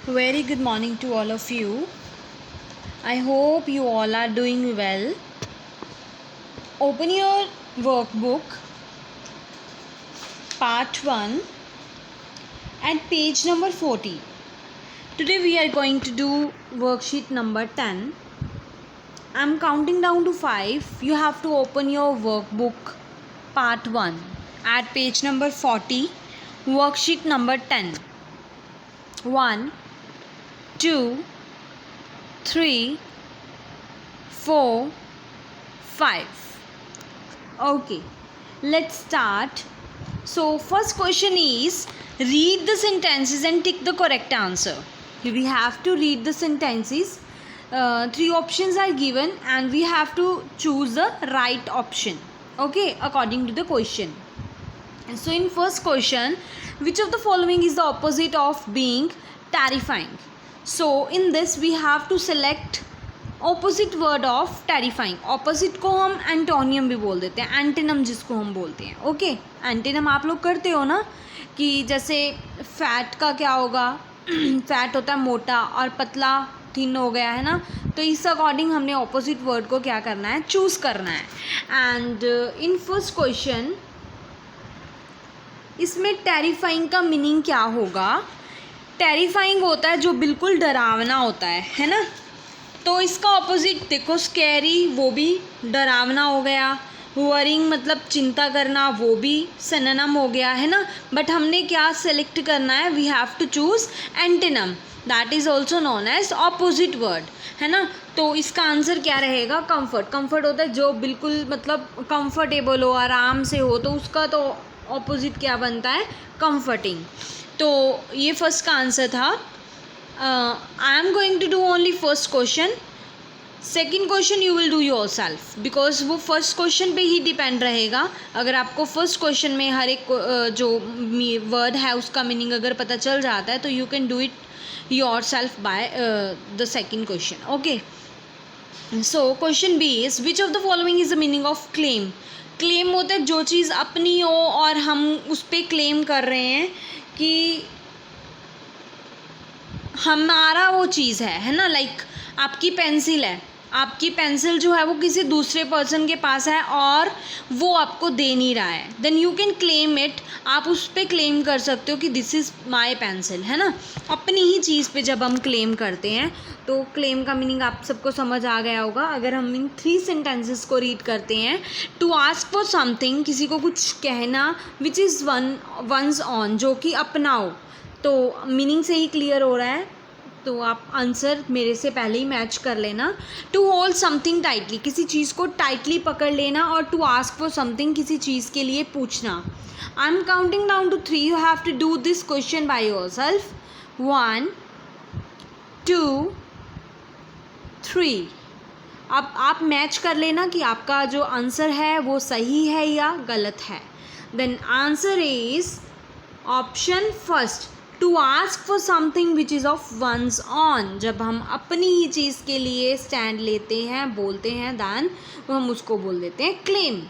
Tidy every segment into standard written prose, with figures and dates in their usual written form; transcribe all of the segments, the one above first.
Very good morning to all of you. I hope you all are doing well. Open your workbook, part 1, and page number 40. Today we are going to do worksheet number 10. I'm counting down to 5. You have to open your workbook, part 1, at page number 40, worksheet number 10. 1, 2, 3, 4, 5. Okay, let's start. So first question is, read the sentences and tick the correct answer. We have to read the sentences. 3 options are given and we have to choose the right option, okay, according to the question. So in first question, which of the following is the opposite of being terrifying? So in this we have to select opposite word of terrifying. Opposite को हम antonym भी बोल देते हैं, antonym जिसको हम बोलते हैं. ओके, एंटीनम आप लोग करते हो ना, कि जैसे फैट का क्या होगा, फैट होता है मोटा और पतला थिन हो गया है ना, तो इस अकॉर्डिंग हमने ऑपोजिट वर्ड को क्या करना है, चूज़ करना है. एंड इन फर्स्ट क्वेश्चन इसमें टेरिफाइंग का मीनिंग क्या होगा. टेरिफाइंग होता है जो बिल्कुल डरावना होता है ना. तो इसका ऑपोजिट देखो, स्कैरी वो भी डरावना हो गया, वरिंग मतलब चिंता करना वो भी सिनोनिम हो गया है ना. बट हमने क्या सेलेक्ट करना है, we have to choose antonym, that is also known as opposite word है ना. तो इसका आंसर क्या रहेगा, कंफर्ट. कंफर्ट होता है जो बिल्कुल मतलब कंफर्टेबल हो, आराम से हो, तो उसका तो ऑपोजिट क्या बनता है, कंफर्टिंग. तो ये फर्स्ट का आंसर था. I am going to do only first question. Second question you will do your self, because वो फर्स्ट क्वेश्चन पे ही डिपेंड रहेगा. अगर आपको फर्स्ट क्वेश्चन में हर एक जो वर्ड है उसका मीनिंग अगर पता चल जाता है तो you can do it yourself by the second question. Okay, so question B is, which of the following is the meaning of claim. Claim होता है जो चीज़ अपनी हो और हम उस पर क्लेम कर रहे हैं कि हमारा वो चीज़ है ना. लाइक आपकी पेंसिल है, आपकी पेंसिल जो है वो किसी दूसरे पर्सन के पास है और वो आपको दे नहीं रहा है, then you can claim it. आप उस पर क्लेम कर सकते हो कि दिस इज़ माई पेंसिल है ना. अपनी ही चीज़ पे जब हम क्लेम करते हैं तो क्लेम का मीनिंग आप सबको समझ आ गया होगा. अगर हम इन 3 सेंटेंसेस को रीड करते हैं, टू आस्क फॉर समथिंग, किसी को कुछ कहना, विच इज़ वंस ऑन, जो कि अपना हो, तो मीनिंग से ही क्लियर हो रहा है. तो आप आंसर मेरे से पहले ही मैच कर लेना. टू होल्ड समथिंग टाइटली, किसी चीज़ को टाइटली पकड़ लेना. और टू आस्क फॉर समथिंग, किसी चीज़ के लिए पूछना. I am counting down to 3. You have to do this question by yourself. 1, 2, 3. अब आप मैच कर लेना कि आपका जो आंसर है वो सही है या गलत है. Then answer is option first, to ask for something which is of one's own. जब हम अपनी ही चीज़ के लिए स्टैंड लेते हैं, बोलते हैं, दैन हम उसको बोल देते हैं क्लेम.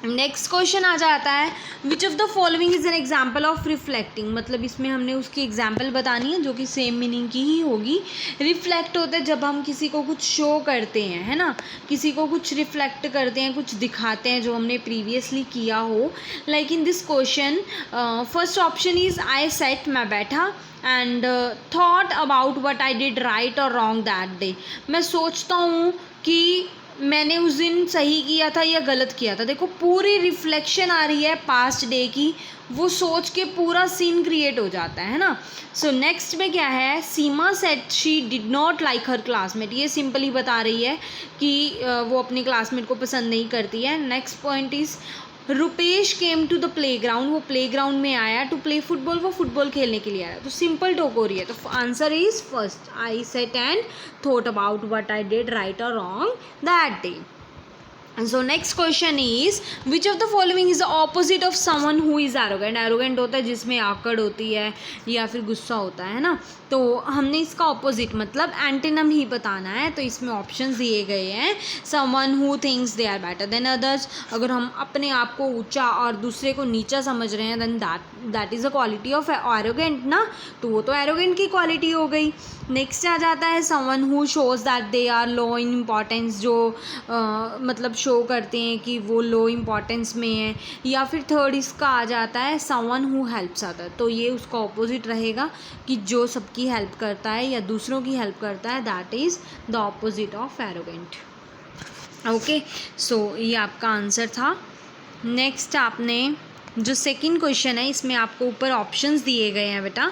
नेक्स्ट क्वेश्चन आ जाता है, विच of the following is an example of reflecting. मतलब इसमें हमने उसकी एग्जाम्पल बतानी है जो कि सेम मीनिंग की ही होगी. रिफ्लेक्ट होता है जब हम किसी को कुछ शो करते हैं है ना, किसी को कुछ रिफ्लेक्ट करते हैं, कुछ दिखाते हैं जो हमने प्रीवियसली किया हो. Like in this question first option is, I set, मैं बैठा, and thought about what I did right और रॉन्ग दैट डे. मैं सोचता हूँ कि मैंने उस दिन सही किया था या गलत किया था. देखो पूरी रिफ्लेक्शन आ रही है पास्ट डे की, वो सोच के पूरा सीन क्रिएट हो जाता है ना. सो नेक्स्ट में क्या है, Seema sat she did not like her classmate. ये सिंपली बता रही है कि वो अपने क्लासमेट को पसंद नहीं करती है. Next point is, Rupesh came to the playground. वो प्ले ग्राउंड में आया. टू प्ले फुटबॉल, वो फुटबॉल खेलने के लिए आया. तो सिंपल टॉक हो रही है. तो answer is first, I sat and thought about what I did right और wrong that day. So next question is which of the following is the opposite of someone who is arrogant. Arrogant होता है जिसमें आकड़ होती है या फिर गुस्सा होता है ना, तो हमने इसका ऑपोजिट मतलब एंटीनम ही बताना है। तो इसमें ऑप्शंस दिए गए हैं, someone who thinks they are better than others. अगर हम अपने आप को ऊंचा और दूसरे को नीचा समझ रहे हैं then that is a quality of arrogant ना, तो वो तो एरोगेंट की क्वालिटी हो गई। नेक्स्ट आ जाता है someone who shows that they are low in importance, जो मतलब शो करते हैं कि वो लो इम्पॉर्टेंस में है। या फिर थर्ड इसका आ जाता है समवन हु हेल्प्स अदर, तो ये उसका ऑपोजिट रहेगा कि जो सबकी हेल्प करता है या दूसरों की हेल्प करता है, that is the opposite of arrogant. Okay, so ये आपका आंसर था। नेक्स्ट आपने जो सेकंड क्वेश्चन है इसमें आपको ऊपर ऑप्शंस दिए गए हैं बेटा,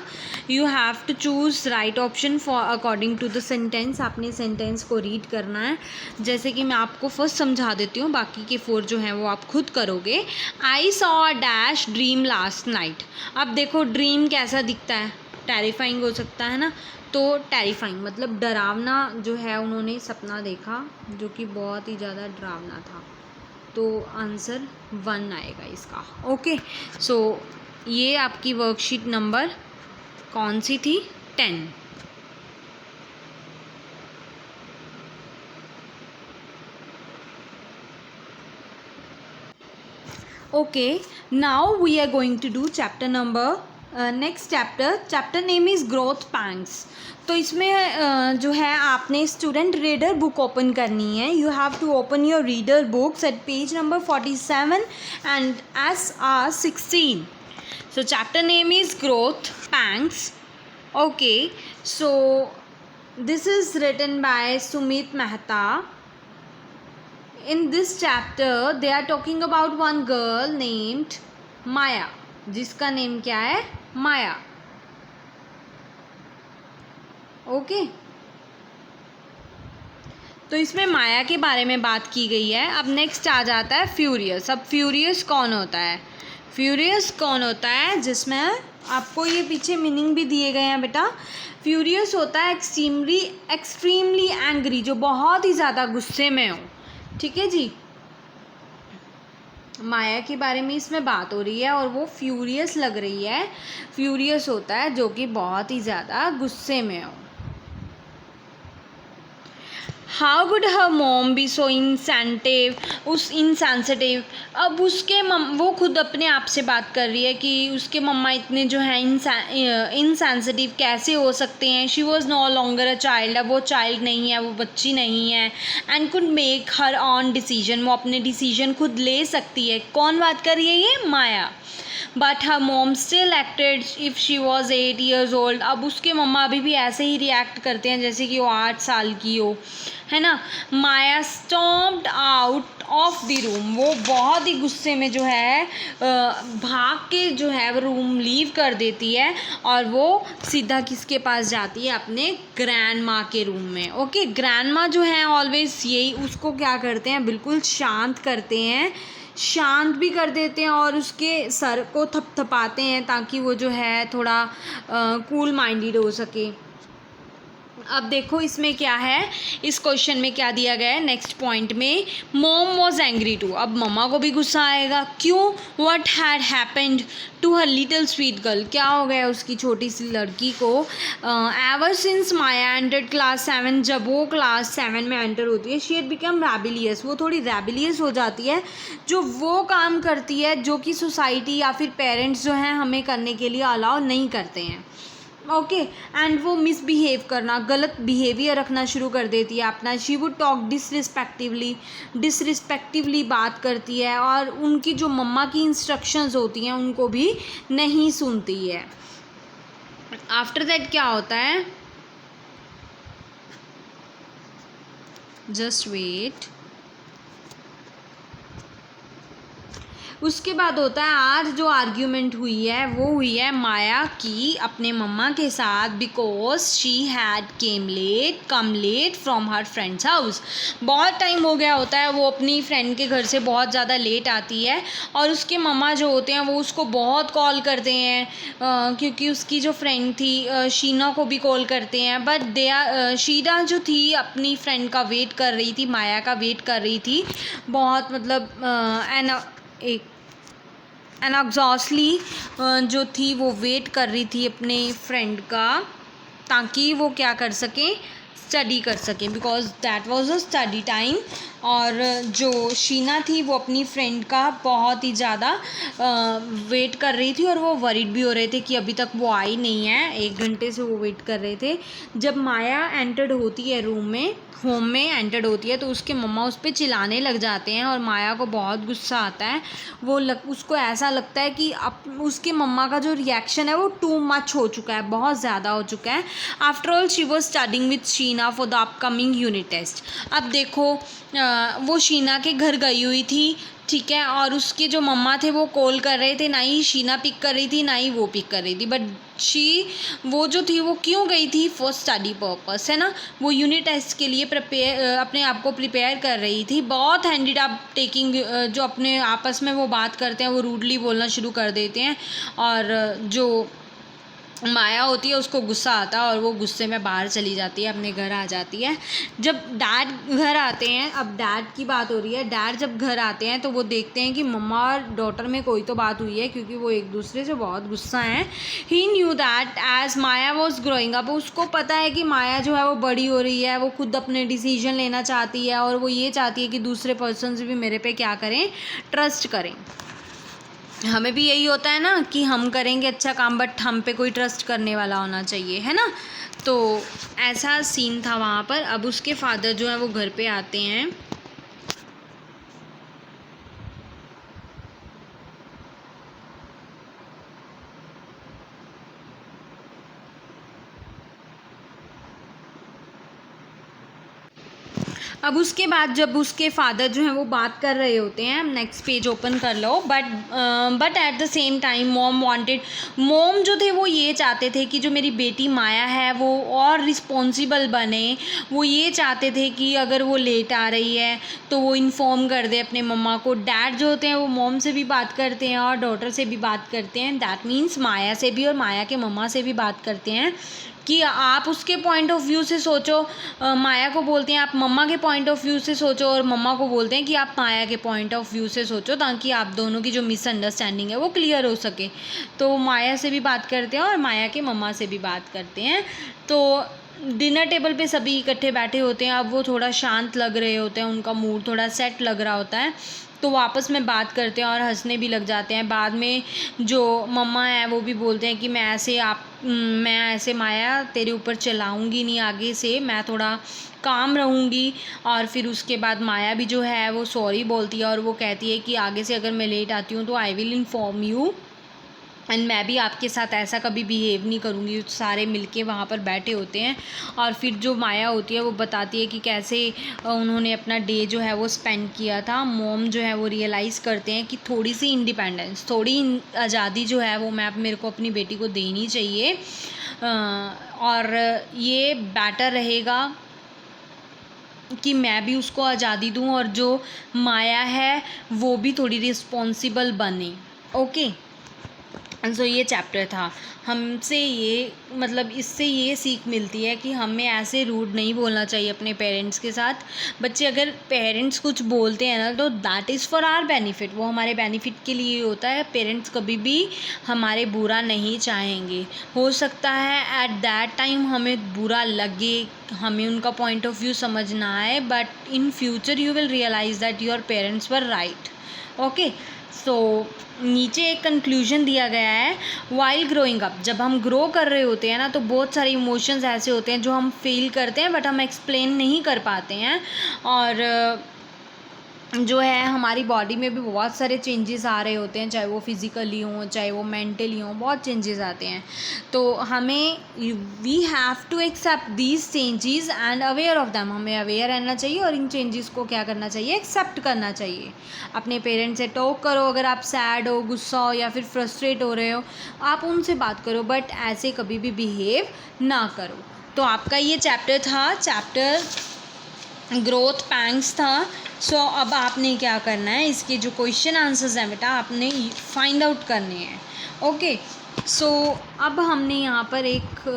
you have to choose right option for according to the sentence. आपने सेंटेंस को रीड करना है। जैसे कि मैं आपको फर्स्ट समझा देती हूँ, बाकी के 4 जो हैं वो आप खुद करोगे। I saw a dash dream last night. अब देखो ड्रीम कैसा दिखता है, टेरिफाइंग हो सकता है ना, तो टेरिफाइंग मतलब डरावना जो है, उन्होंने सपना देखा जो कि बहुत ही ज़्यादा डरावना था, तो आंसर 1 आएगा इसका। ओके, सो ये आपकी वर्कशीट नंबर कौन सी थी, 10। Okay, now we are going to do chapter number next chapter name is growth pangs. तो इसमें जो है आपने स्टूडेंट रीडर बुक ओपन करनी है। You have to open your reader books at page number 47 and SR16। So chapter name is growth pangs. Okay, so this is written by Sumit Mehta. In this chapter they are talking about one girl named Maya, जिसका name क्या है, माया। Okay, तो इसमें माया के बारे में बात की गई है। अब नेक्स्ट आ जाता है फ्यूरियस। अब फ्यूरियस कौन होता है, फ्यूरियस कौन होता है, जिसमें आपको ये पीछे मीनिंग भी दिए गए हैं बेटा। फ्यूरियस होता है एक्सट्रीमली एंग्री, जो बहुत ही ज़्यादा गुस्से में हो। ठीक है जी, माया के बारे में इसमें बात हो रही है और वो फ्यूरियस लग रही है। फ्यूरियस होता है जो कि बहुत ही ज़्यादा गुस्से में हो। How could her mom be so insensitive, अब उसके वो खुद अपने आप से बात कर रही है कि उसके मम्मा इतने जो हैं इनसेंसिटिव कैसे हो सकते हैं। She was no longer a child, अब वो चाइल्ड नहीं है, वो बच्ची नहीं है। And could make her own decision, वो अपने डिसीजन खुद ले सकती है। कौन बात कर रही है, ये माया। बट हर मोम still acted if she was 8 years old, अब उसके मम्मा अभी भी ऐसे ही रिएक्ट करते हैं जैसे कि वो 8 साल की हो, है ना। माया स्टॉम्प्ड आउट ऑफ द रूम, वो बहुत ही गुस्से में जो है भाग के जो है वो रूम लीव कर देती है और वो सीधा किसके पास जाती है, अपने ग्रैंड माँ के रूम में। ओके, ग्रैंड माँ जो है ऑलवेज यही उसको क्या करते हैं, बिल्कुल शांत करते हैं, शांत भी कर देते हैं और उसके सर को थपथपाते हैं ताकि वो जो है थोड़ा कूल माइंडेड हो सके। अब देखो इसमें क्या है, इस क्वेश्चन में क्या दिया गया है नेक्स्ट पॉइंट में, मॉम वॉज एंग्री टू, अब मम्मा को भी गुस्सा आएगा। क्यों, what had happened to her little sweet girl, क्या हो गया उसकी छोटी सी लड़की को। Ever since Maya entered class 7, जब वो क्लास 7 में एंटर होती है, शी हैड बिकम रैबिलियस, वो थोड़ी रैबिलियस हो जाती है। जो वो काम करती है जो कि सोसाइटी या फिर पेरेंट्स जो हैं हमें करने के लिए अलाउ नहीं करते हैं। ओके, एंड वो मिसबिहेव करना, गलत बिहेवियर रखना शुरू कर देती है अपना। शी वुड टॉक डिसरिस्पेक्टिवली बात करती है और उनकी जो मम्मा की इंस्ट्रक्शंस होती हैं उनको भी नहीं सुनती है। आफ्टर दैट क्या होता है, जस्ट वेट। उसके बाद होता है आज जो आर्ग्यूमेंट हुई है वो हुई है माया की अपने मम्मा के साथ, because she had come late from her friend's house. बहुत टाइम हो गया होता है, वो अपनी फ्रेंड के घर से बहुत ज़्यादा लेट आती है और उसके मम्मा जो होते हैं वो उसको बहुत कॉल करते हैं, क्योंकि उसकी जो फ्रेंड थी शीना को भी कॉल करते हैं, बट शीना जो थी अपनी फ्रेंड का वेट कर रही थी, माया का वेट कर रही थी बहुत, मतलब एग्जॉस्टली जो थी वो वेट कर रही थी अपने फ्रेंड का, ताकि वो क्या कर सकें, स्टडी कर सकें, because that was a study time. और जो शीना थी वो अपनी फ्रेंड का बहुत ही ज़्यादा वेट कर रही थी और वो वरीड भी हो रहे थे कि अभी तक वो आई नहीं है, 1 घंटे से वो वेट कर रहे थे। जब माया एंटर्ड होती है होम में एंटर्ड होती है तो उसके मम्मा उस पर चिल्लाने लग जाते हैं और माया को बहुत गुस्सा आता है। उसको ऐसा लगता है कि अब उसके मम्मा का जो रिएक्शन है वो टू मच हो चुका है, बहुत ज़्यादा हो चुका है। After all she was studying with Sheena for the upcoming unit test. अब देखो वो शीना के घर गई हुई थी, ठीक है, और उसके जो मम्मा थे वो कॉल कर रहे थे, ना ही शीना पिक कर रही थी ना ही वो पिक कर रही थी, बट वो जो थी वो क्यों गई थी, फॉर स्टडी पर्पस, है ना। वो यूनिट टेस्ट के लिए अपने आप को प्रिपेयर कर रही थी। बहुत हैंडिड आप टेकिंग जो अपने आपस में वो बात करते हैं वो रूडली बोलना शुरू कर देते हैं और जो माया होती है उसको गुस्सा आता है और वो गुस्से में बाहर चली जाती है, अपने घर आ जाती है। जब डैड घर आते हैं, अब डैड की बात हो रही है, डैड जब घर आते हैं तो वो देखते हैं कि मम्मा और डॉटर में कोई तो बात हुई है, क्योंकि वो एक दूसरे से बहुत गुस्सा हैं। He knew that as Maya was growing up, उसको पता है कि माया जो है वो बड़ी हो रही है, वो खुद अपने डिसीजन लेना चाहती है और वो ये चाहती है कि दूसरे पर्सन से भी मेरे पे क्या करें, ट्रस्ट करें। हमें भी यही होता है ना कि हम करेंगे अच्छा काम, बट हम पे कोई ट्रस्ट करने वाला होना चाहिए, है ना। तो ऐसा सीन था वहाँ पर। अब उसके फादर जो है वो घर पे आते हैं। अब उसके बाद जब उसके फादर जो हैं वो बात कर रहे होते हैं, नेक्स्ट पेज ओपन कर लो, but at the same time mom जो थे वो ये चाहते थे कि जो मेरी बेटी माया है वो और रिस्पॉन्सिबल बने। वो ये चाहते थे कि अगर वो लेट आ रही है तो वो इन्फॉर्म कर दे अपने मम्मा को। डैड जो होते हैं वो मोम से भी बात करते हैं और डॉटर से भी बात करते हैं, दैट मीन्स माया से भी और माया के मम्मा से भी बात करते हैं कि आप उसके पॉइंट ऑफ व्यू से सोचो। माया को बोलते हैं आप मम्मा के पॉइंट ऑफ व्यू से सोचो और मम्मा को बोलते हैं कि आप माया के पॉइंट ऑफ व्यू से सोचो, ताकि आप दोनों की जो मिसअंडरस्टैंडिंग है वो क्लियर हो सके। तो माया से भी बात करते हैं और माया के मम्मा से भी बात करते हैं। तो डिनर टेबल पे सभी इकट्ठे बैठे होते हैं। अब वो थोड़ा शांत लग रहे होते हैं, उनका मूड थोड़ा सेट लग रहा होता है, तो वो आपस में बात करते हैं और हंसने भी लग जाते हैं। बाद में जो मम्मा है वो भी बोलते हैं कि मैं ऐसे माया तेरे ऊपर चलाऊंगी नहीं, आगे से मैं थोड़ा काम रहूँगी। और फिर उसके बाद माया भी जो है वो सॉरी बोलती है और वो कहती है कि आगे से अगर मैं लेट आती हूँ तो I will inform you and मैं भी आपके साथ ऐसा कभी बिहेव नहीं करूँगी। सारे मिलके वहाँ पर बैठे होते हैं और फिर जो माया होती है वो बताती है कि कैसे उन्होंने अपना डे जो है वो स्पेंड किया था। मोम जो है वो रियलाइज़ करते हैं कि थोड़ी सी इंडिपेंडेंस, थोड़ी आज़ादी जो है वो मेरे को अपनी बेटी को देनी चाहिए और ये बेटर रहेगा कि मैं भी उसको आज़ादी दूँ और जो माया है वो भी थोड़ी रिस्पॉन्सिबल बने। ओके, सो ये चैप्टर था। हमसे ये मतलब इससे ये सीख मिलती है कि हमें ऐसे रूड नहीं बोलना चाहिए अपने पेरेंट्स के साथ। बच्चे अगर पेरेंट्स कुछ बोलते हैं ना तो that is for our benefit, वो हमारे बेनिफिट के लिए होता है। पेरेंट्स कभी भी हमारे बुरा नहीं चाहेंगे। हो सकता है एट दैट टाइम हमें बुरा लगे, हमें उनका पॉइंट ऑफ व्यू समझ ना आए, but in future you will realise that your parents were right. Okay, so नीचे एक कंक्लूजन दिया गया है, वाइल ग्रोइंग अप, जब हम ग्रो कर रहे होते हैं ना तो बहुत सारे इमोशंस ऐसे होते हैं जो हम फील करते हैं बट हम एक्सप्लेन नहीं कर पाते हैं। और जो है हमारी बॉडी में भी बहुत सारे चेंजेस आ रहे होते हैं, चाहे वो फिज़िकली हों चाहे वो मेंटली हों, बहुत चेंजेस आते हैं। तो हमें we have to accept these changes and aware of them, हमें अवेयर रहना चाहिए और इन चेंजेस को क्या करना चाहिए, एक्सेप्ट करना चाहिए। अपने पेरेंट्स से टॉक करो, अगर आप सैड हो, गुस्सा हो या फिर फ्रस्ट्रेट हो रहे हो, आप उनसे बात करो, बट ऐसे कभी भी बिहेव ना करो। तो आपका ये चैप्टर था, चैप्टर ग्रोथ पैंग्स था। सो अब आपने क्या करना है, इसके जो क्वेश्चन आंसर्स हैं बेटा आपने फाइंड आउट करने हैं। ओके, सो अब हमने यहाँ पर एक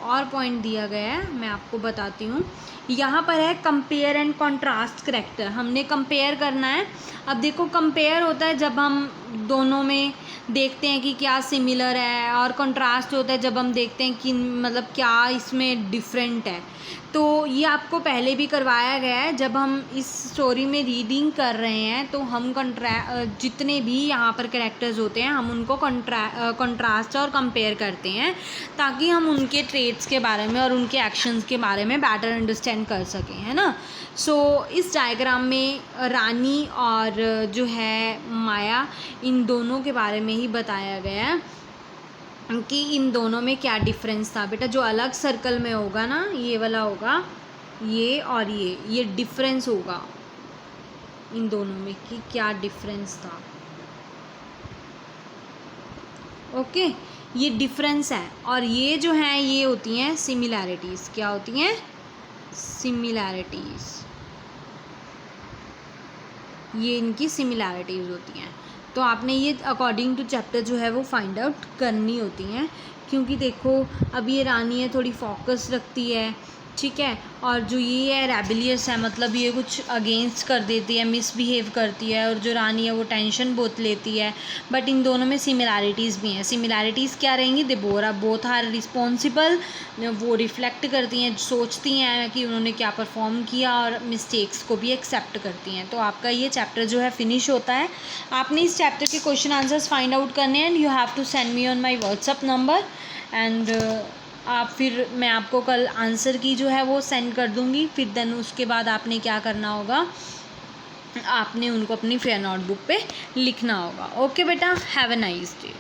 और पॉइंट दिया गया है, मैं आपको बताती हूँ। यहाँ पर है कंपेयर एंड कॉन्ट्रास्ट करैक्टर, हमने कंपेयर करना है। अब देखो कंपेयर होता है जब हम दोनों में देखते हैं कि क्या सिमिलर है, और कॉन्ट्रास्ट होता है जब हम देखते हैं कि मतलब क्या इसमें डिफरेंट है। तो ये आपको पहले भी करवाया गया है, जब हम इस स्टोरी में रीडिंग कर रहे हैं तो हम जितने भी यहाँ पर कैरेक्टर्स होते हैं हम उनको कॉन्ट्रास्ट और कंपेयर करते हैं, ताकि हम उनके ट्रेट्स के बारे में और उनके एक्शंस के बारे में बेटर अंडरस्टैंड कर सकें, है ना। सो इस डायग्राम में रानी और जो है माया, इन दोनों के बारे में ही बताया गया है कि इन दोनों में क्या डिफरेंस था। बेटा जो अलग सर्कल में होगा ना, ये वाला होगा, ये और ये डिफरेंस होगा इन दोनों में कि क्या डिफरेंस था। ओके, ये डिफरेंस है, और ये जो है ये होती हैं सिमिलैरिटीज़। क्या होती हैं, सिमिलैरिटीज़, ये इनकी सिमिलैरिटीज़ होती हैं। तो आपने ये अकॉर्डिंग टू चैप्टर जो है वो फाइंड आउट करनी होती हैं, क्योंकि देखो अब ये रानी है, थोड़ी फोकस रखती है, ठीक है, और जो ये है रेबेलियस है, मतलब ये कुछ अगेंस्ट कर देती है, मिसबिहेव करती है, और जो रानी है वो टेंशन बहुत लेती है। बट इन दोनों में सिमिलैरिटीज़ भी हैं। सिमिलैरिटीज़ क्या रहेंगी, दे बोथ आर रिस्पॉन्सिबल, वो रिफ्लेक्ट करती हैं, सोचती हैं कि उन्होंने क्या परफॉर्म किया, और मिस्टेक्स को भी एक्सेप्ट करती हैं। तो आपका ये चैप्टर जो है फिनिश होता है। आपने इस चैप्टर के क्वेश्चन आंसर्स फाइंड आउट करने हैं, and you have to send me on my WhatsApp number, and आप फिर मैं आपको कल आंसर की जो है वो सेंड कर दूँगी। फिर देन उसके बाद आपने क्या करना होगा, आपने उनको अपनी फेयर नोटबुक पे लिखना होगा। ओके बेटा, हैव अ नाइस डे।